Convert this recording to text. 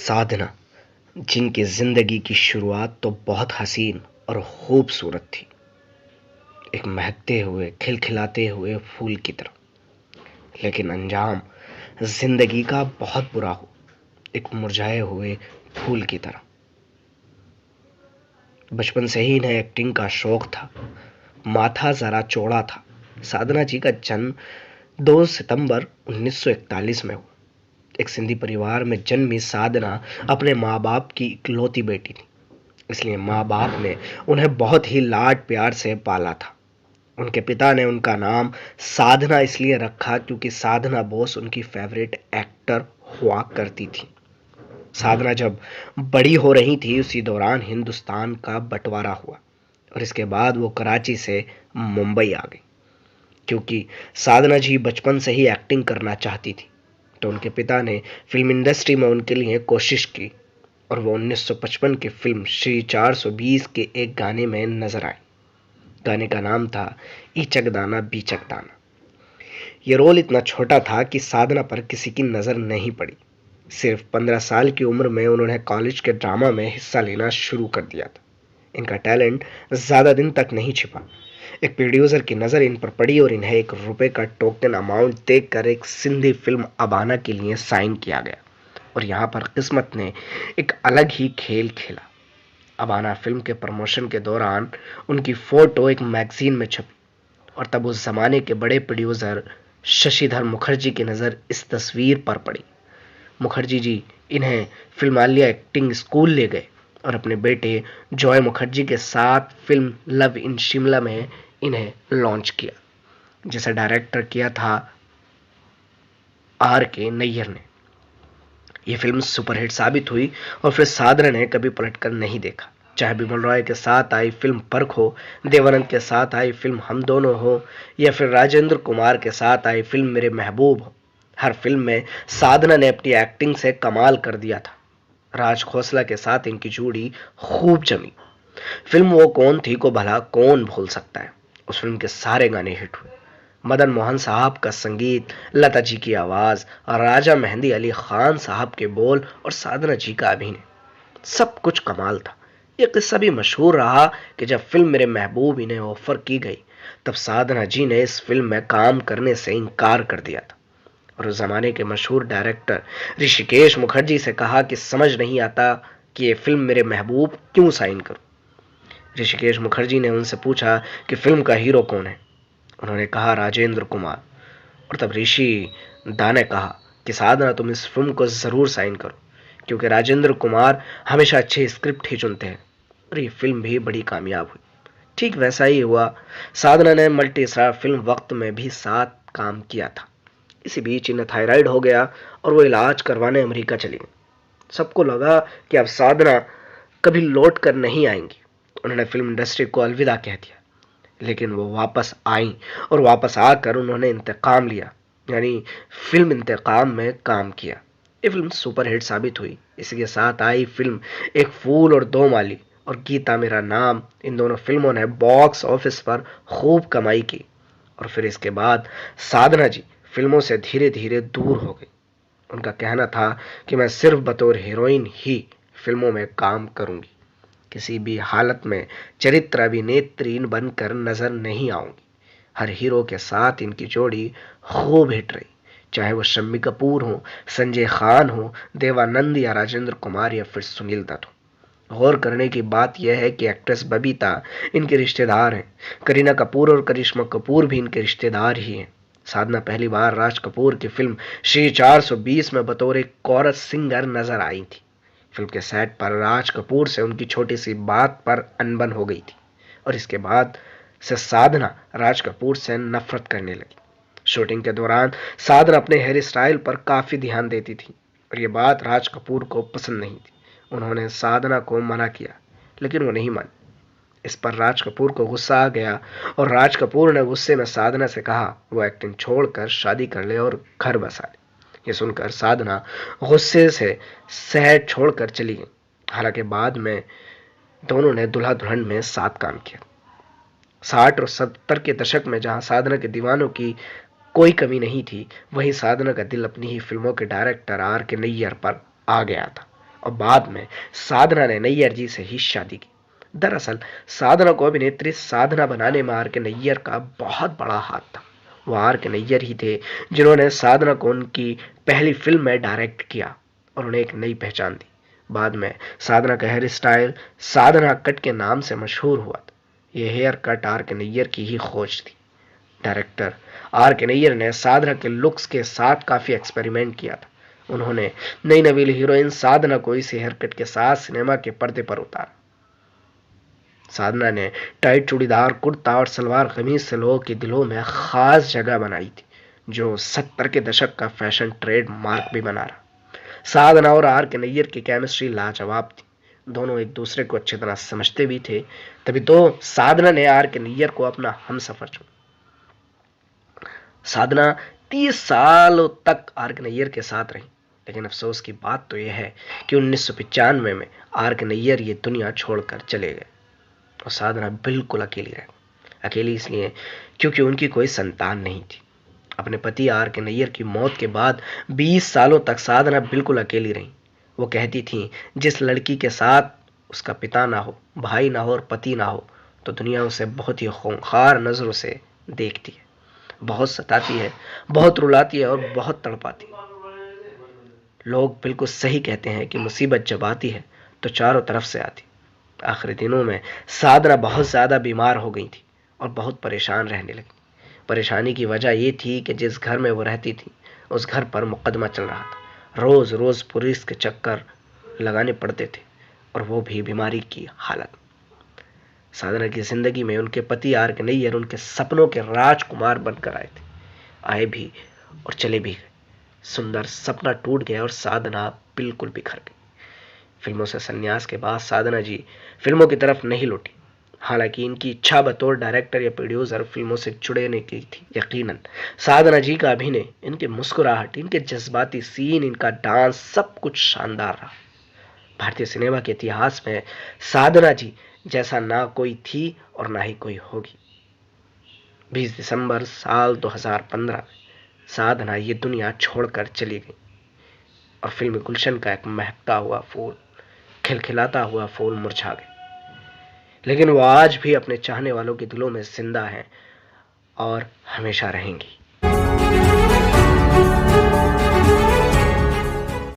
साधना, जिनकी जिंदगी की शुरुआत तो बहुत हसीन और खूबसूरत थी, एक महकते हुए खिलखिलाते हुए फूल की तरह, लेकिन अंजाम जिंदगी का बहुत बुरा हो, एक मुरझाए हुए फूल की तरह। बचपन से ही इन्हें एक्टिंग का शौक था। माथा जरा चौड़ा था। साधना जी का जन्म 2 सितंबर 1941 में हुआ। एक सिंधी परिवार में जन्मी साधना अपने माँ बाप की इकलौती बेटी थी, इसलिए माँ बाप ने उन्हें बहुत ही लाड प्यार से पाला था। उनके पिता ने उनका नाम साधना इसलिए रखा क्योंकि साधना बोस उनकी फेवरेट एक्टर हुआ करती थी। साधना जब बड़ी हो रही थी उसी दौरान हिंदुस्तान का बंटवारा हुआ और इसके बाद वो कराची से मुंबई आ गई। क्योंकि साधना जी बचपन से ही एक्टिंग करना चाहती थी, तो उनके पिता ने फिल्म इंडस्ट्री में उनके लिए कोशिश की और वो 1955 की फिल्म श्री 420 के एक गाने में नजर आई। गाने का नाम था ईचक दाना बीचक दाना। ये रोल इतना छोटा था कि साधना पर किसी की नज़र नहीं पड़ी। सिर्फ 15 साल की उम्र में उन्होंने कॉलेज के ड्रामा में हिस्सा लेना शुरू कर दिया था। इनका टैलेंट ज़्यादा दिन तक नहीं छिपा। एक प्रोड्यूसर की नज़र इन पर पड़ी और इन्हें ₹1 का टोकन अमाउंट देकर एक सिंधी फिल्म अबाना के लिए साइन किया गया और यहाँ पर किस्मत ने एक अलग ही खेल खेला। अबाना फिल्म के प्रमोशन के दौरान उनकी फोटो एक मैगजीन में छपी और तब उस जमाने के बड़े प्रोड्यूसर शशिधर मुखर्जी की नज़र इस तस्वीर पर पड़ी। मुखर्जी जी इन्हें फिल्मालिया एक्टिंग स्कूल ले गए और अपने बेटे जॉय मुखर्जी के साथ फिल्म लव इन शिमला में इन्हें लॉन्च किया, जिसे डायरेक्टर किया था R.K. नैयर ने। यह फिल्म सुपरहिट साबित हुई और फिर साधना ने कभी पलटकर नहीं देखा। चाहे बिमल रॉय के साथ आई फिल्म परख हो, देवानंद के साथ आई फिल्म हम दोनों हो या फिर राजेंद्र कुमार के साथ आई फिल्म मेरे महबूब हो, हर फिल्म में साधना ने अपनी एक्टिंग से कमाल कर दिया था। राज खोसला के साथ इनकी जोड़ी खूब जमी। फिल्म वो कौन थी को भला कौन भूल सकता है। उस फिल्म के सारे गाने हिट हुए। मदन मोहन साहब का संगीत, लता जी की आवाज और राजा मेहंदी अली खान साहब के बोल और साधना जी का अभिनय, सब कुछ कमाल था। यह किस्सा भी मशहूर रहा कि जब फिल्म मेरे महबूब इन्हें ऑफर की गई तब साधना जी ने इस फिल्म में काम करने से इनकार कर दिया था और उस जमाने के मशहूर डायरेक्टर ऋषिकेश मुखर्जी से कहा कि समझ नहीं आता कि ये फिल्म मेरे महबूब क्यों साइन करूं। ऋषिकेश मुखर्जी ने उनसे पूछा कि फिल्म का हीरो कौन है। उन्होंने कहा राजेंद्र कुमार और तब ऋषि दा ने कहा कि साधना तुम इस फिल्म को जरूर साइन करो क्योंकि राजेंद्र कुमार हमेशा अच्छे स्क्रिप्ट ही चुनते हैं और ये फिल्म भी बड़ी कामयाब हुई। ठीक वैसा ही हुआ। साधना ने मल्टी स्टार फिल्म वक्त में भी साथ काम किया था। इसी बीच इन्हें थायराइड हो गया और वो इलाज करवाने अमेरिका चली गई। सबको लगा कि अब साधना कभी लौट कर नहीं आएंगी। उन्होंने फिल्म इंडस्ट्री को अलविदा कह दिया, लेकिन वो वापस आई और वापस आकर उन्होंने इंतकाम लिया, यानी फिल्म इंतकाम में काम किया। ये फिल्म सुपरहिट साबित हुई। इसी के साथ आई फिल्म एक फूल और दो माली और गीता मेरा नाम। इन दोनों फिल्मों ने बॉक्स ऑफिस पर खूब कमाई की और फिर इसके बाद साधना जी फिल्मों से धीरे धीरे दूर हो गई। उनका कहना था कि मैं सिर्फ बतौर हीरोइन ही फिल्मों में काम करूंगी, किसी भी हालत में चरित्र अभिनेत्री बनकर नजर नहीं आऊंगी। हर हीरो के साथ इनकी जोड़ी खूब हिट रही, चाहे वो शम्मी कपूर हो, संजय खान हो, देवानंद या राजेंद्र कुमार या फिर सुनील दत्त हो। गौर करने की बात यह है कि एक्ट्रेस बबीता इनके रिश्तेदार हैं। करीना कपूर और करिश्मा कपूर भी इनके रिश्तेदार ही हैं। साधना पहली बार राज कपूर की फिल्म श्री 420 में बतौर एक कोरस सिंगर नजर आई थी। फिल्म के सेट पर राज कपूर से उनकी छोटी सी बात पर अनबन हो गई थी और इसके बाद से साधना राज कपूर से नफरत करने लगी। शूटिंग के दौरान साधना अपने हेयर स्टाइल पर काफी ध्यान देती थी और यह बात राज कपूर को पसंद नहीं थी। उन्होंने साधना को मना किया, लेकिन वो नहीं मानी। इस पर राज कपूर को गुस्सा आ गया और राज कपूर ने गुस्से में साधना से कहा वो एक्टिंग छोड़कर शादी कर ले और घर बसा ले। ये सुनकर साधना गुस्से से सेट छोड़कर चली गई। हालांकि बाद में दोनों ने दूल्हा दुल्हन में साथ काम किया। 60 और 70 के दशक में जहां साधना के दीवानों की कोई कमी नहीं थी, वहीं साधना का दिल अपनी ही फिल्मों के डायरेक्टर R.K. नैयर पर आ गया था और बाद में साधना ने नैयर जी से ही शादी की। दरअसल साधना को अभिनेत्री साधना बनाने में आर के नैयर का बहुत बड़ा हाथ था। वो आर के नैयर ही थे जिन्होंने साधना को उनकी पहली फिल्म में डायरेक्ट किया और उन्हें एक नई पहचान दी। बाद में साधना का हेयर स्टाइल साधना कट के नाम से मशहूर हुआ था। यह हेयर कट आर के नैयर की ही खोज थी। डायरेक्टर आर के नैयर ने साधना के लुक्स के साथ काफी एक्सपेरिमेंट किया था। उन्होंने नई नवीली हीरोइन साधना को इस हेयर कट के साथ सिनेमा के पर्दे पर उतारा। साधना ने टाइट चूड़ीदार कुर्ता और सलवार कमीज से लोगों के दिलों में खास जगह बनाई थी, जो 70 के दशक का फैशन ट्रेड मार्क भी बना रहा। साधना और आर के नैयर की केमिस्ट्री लाजवाब थी। दोनों एक दूसरे को अच्छी तरह समझते भी थे, तभी तो साधना ने आर के नैयर को अपना हमसफर चुना। साधना 30 सालों तक आर के नैयर के साथ रही, लेकिन अफसोस की बात तो यह है कि 1995 में आर के नैयर ये दुनिया छोड़कर चले गए और साधना बिल्कुल अकेली रह गई। अकेली इसलिए क्योंकि उनकी कोई संतान नहीं थी। अपने पति आर के नैयर की मौत के बाद 20 सालों तक साधना बिल्कुल अकेली रही। वो कहती थी, जिस लड़की के साथ उसका पिता ना हो, भाई ना हो और पति ना हो, तो दुनिया उसे बहुत ही खूंखार नजरों से देखती है, बहुत सताती है, बहुत रुलाती है और बहुत तड़पाती है। लोग बिल्कुल सही कहते हैं कि मुसीबत जब आती है तो चारों तरफ से आती। आखिरी दिनों में साधना बहुत ज्यादा बीमार हो गई थी और बहुत परेशान रहने लगी। परेशानी की वजह यह थी कि जिस घर में वो रहती थी उस घर पर मुकदमा चल रहा था। रोज रोज पुलिस के चक्कर लगाने पड़ते थे और वो भी बीमारी की हालत। साधना की जिंदगी में उनके पति आर के नैयर उनके सपनों के राजकुमार बनकर आए थे। आए भी और चले भी गए। सुंदर सपना टूट गया और साधना बिल्कुल बिखर गई। फिल्मों से संन्यास के बाद साधना जी फिल्मों की तरफ नहीं लौटी। हालांकि इनकी इच्छा बतौर डायरेक्टर या प्रोड्यूसर फिल्मों से जुड़ने की थी। यकीनन साधना जी का अभिनय, इनकी मुस्कुराहट, इनके जज्बाती सीन, इनका डांस, सब कुछ शानदार रहा। भारतीय सिनेमा के इतिहास में साधना जी जैसा ना कोई थी और ना ही कोई होगी। 20 दिसंबर साल 2015 में साधना ये दुनिया छोड़कर चली गई और फिल्म गुलशन का एक महकता हुआ फूल, खिलखिलाता हुआ फूल मुरझा गया। लेकिन वो आज भी अपने चाहने वालों के दिलों में जिंदा है और हमेशा रहेंगी।